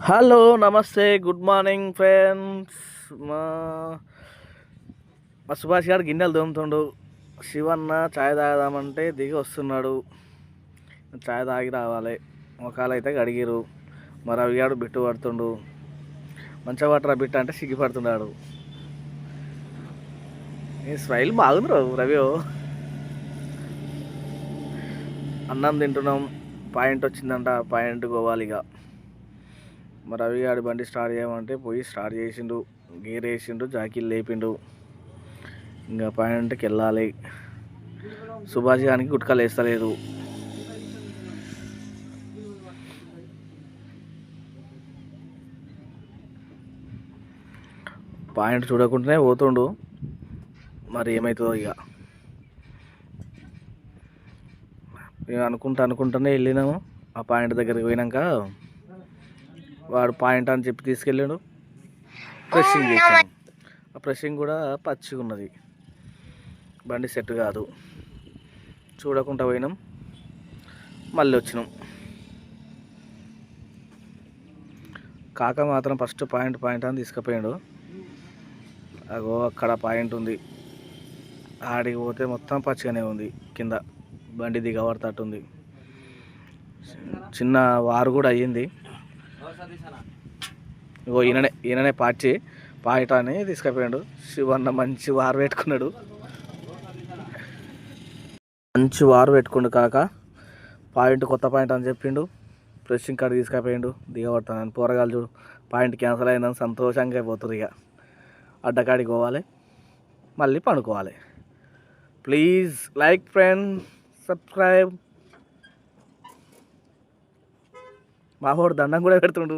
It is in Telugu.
హలో నమస్తే గుడ్ మార్నింగ్ ఫ్రెండ్స్. మా మా సుభాష్ గారు గిన్నెలు తోముతుండు. శివన్న ఛాయ్ తాగదామంటే దిగి వస్తున్నాడు. ఛాయ్ తాగి రావాలి. ముఖాలు అయితే కడిగిరు. మరి రవి గారు బిట్టు పడుతుండు. మంచిగా పట్టరా బిట్టు అంటే సిగ్గుపడుతున్నాడు. ఈ స్మైల్ బాగుంది రవి. అన్నం తింటున్నాం. పాయింట్ వచ్చిందంట, పాయింట్ పోవాలి ఇక. మరి రవి గారి బండి స్టార్ట్ చేయమంటే పోయి స్టార్ట్ చేసిండు. గేర్ వేసిండు, జాకీలు లేపిండు. ఇంకా పాయింట్కి వెళ్ళాలి. సుభాష్ గారికి గుట్కాలు వేస్తలేదు. పాయింట్ చూడకుండానే పోతుండు. మరి ఏమవుతుందో ఇక. మేము అనుకుంటానే వెళ్ళినాము. ఆ పాయింట్ దగ్గరికి పోయినాక వాడు పాయింట్ అని చెప్పి తీసుకెళ్ళాడు. ప్రెస్సింగ్ చేసాను. ఆ ప్రెస్సింగ్ కూడా పచ్చిగా ఉన్నది. బండి సెట్ కాదు. చూడకుండా పోయినాం, మళ్ళీ వచ్చినాం. కాక మాత్రం ఫస్ట్ పాయింట్ అని తీసుకుపోయాడు. అగో అక్కడ పాయింట్ ఉంది. ఆడికి పోతే మొత్తం పచ్చిగానే ఉంది. కింద బండి దిగబడతట్టుంది. చిన్న వారు కూడా అయ్యింది. ఇగో ఈయననే పాయిట అని తీసుకుపోయాడు. శివన్న మంచి వారు పెట్టుకున్నాడు. మంచి వారు పెట్టుకుండు కాక. పాయింట్ కొత్త పాయింట్ అని చెప్పిండు. Pressing card తీసుకుపోయిండు. దిగబడతానని పోరగాలు చూడు, పాయింట్ క్యాన్సిల్ అయిందని సంతోషంగా అయిపోతుంది. ఇక అడ్డకాడికి పోవాలి, మళ్ళీ పండుకోవాలి. Please like friend, subscribe. మా వాడు దండం కూడా పెడుతుండు.